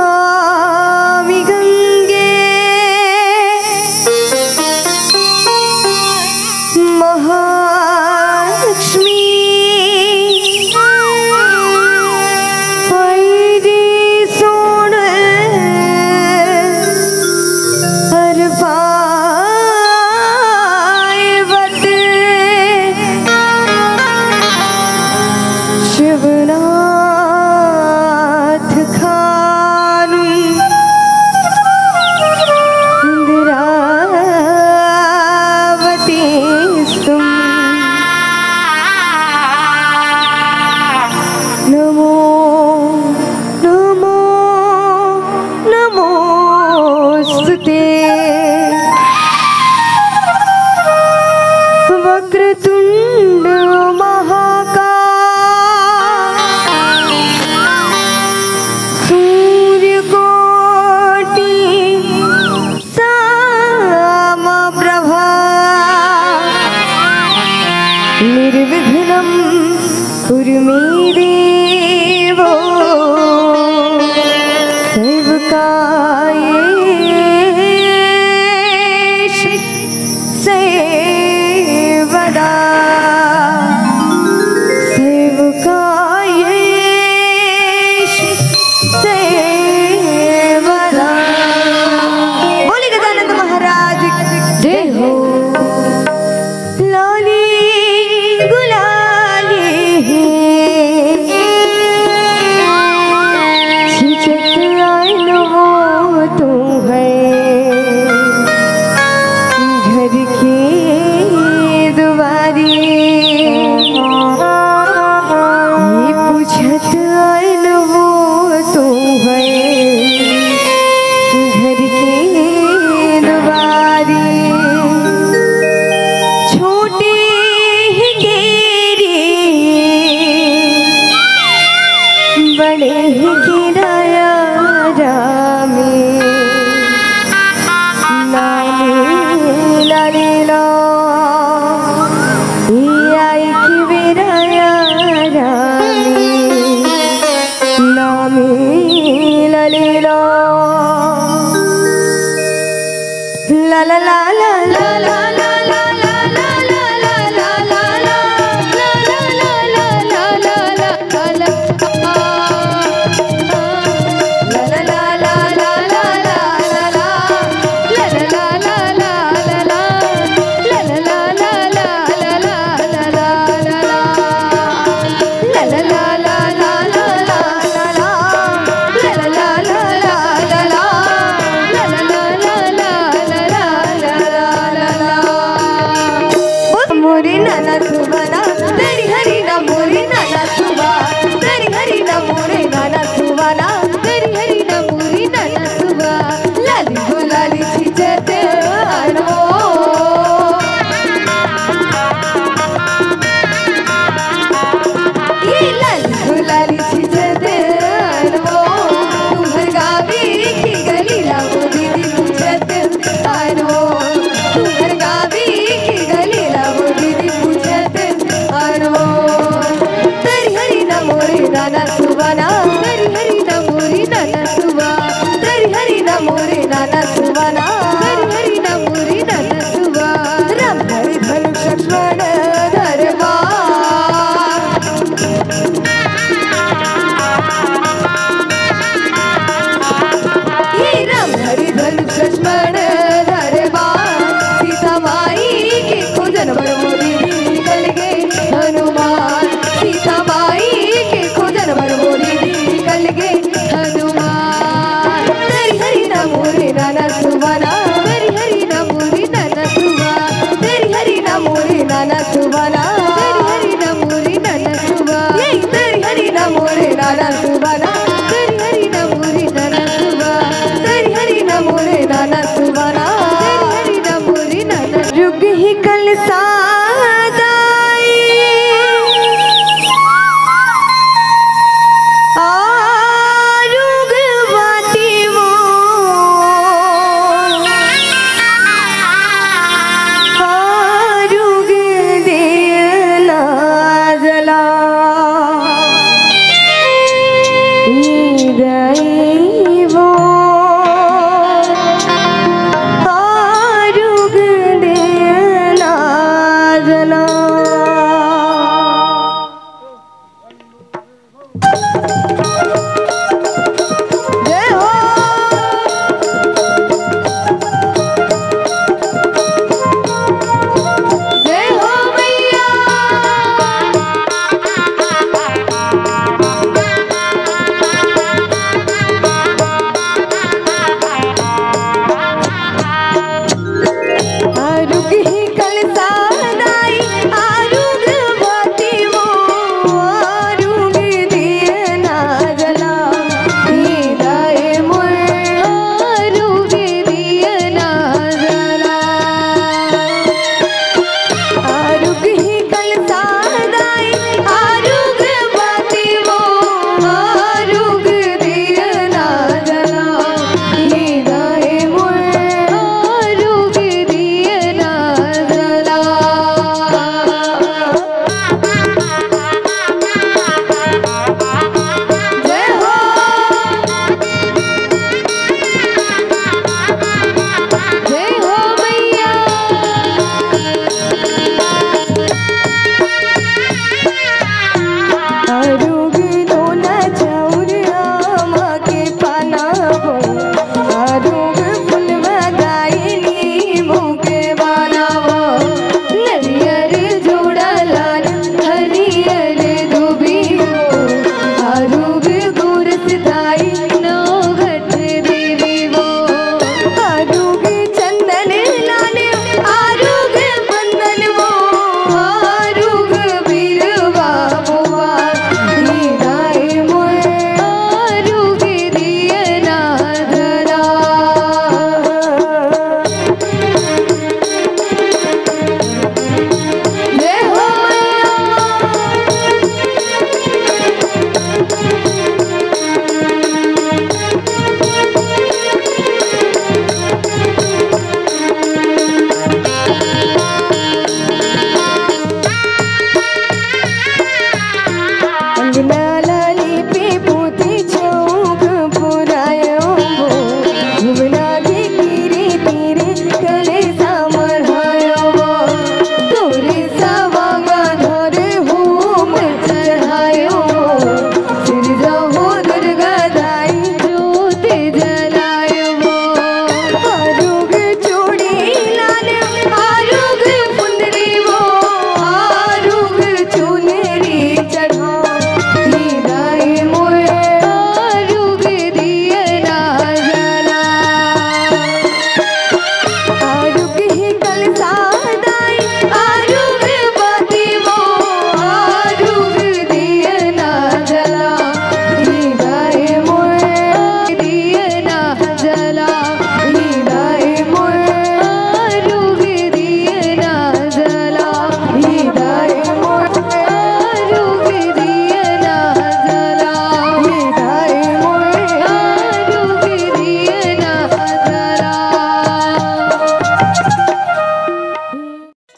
नमामि गंगे महालक्ष्मी पैरी सोण हर पायवत शिवनाथ खानु इंदिरावती स्तुम नमो नमो नमोस्तुते वक्रतुंड महाकाय सूर्यकोटि समप्रभा निर्विघ्नं कुरु मे देवो सेवकायेषु सेवदा सेवकायेषु सेवदा। बोले गजानंद महाराज की जय हो। लाली गुलाली छिचक आइन वो तू है घर के दुआरी ये पूछत आइन वो तू है घर के दुआरी छोटे ही गेरी बड़े ही गिराया रामी नानी लाली लो आई की बिराया रामी नामी लाली लो ला ला ला ला ला ला ला ला ला ला ला ला ला la la la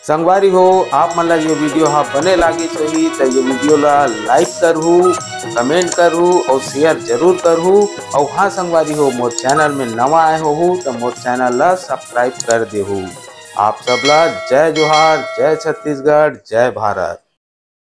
संगवारी हो आप मन ला ये वीडियो हाँ बने लागिस होही तो ये वीडियो ला लाइक करहू, कमेंट करहू और शेयर जरूर करहू। और हाँ संगवारी हो मोर चैनल में नवा आए हो तो मोर चैनल ला सब्सक्राइब कर देहू। आप सबला जय जोहार, जय छत्तीसगढ़, जय भारत।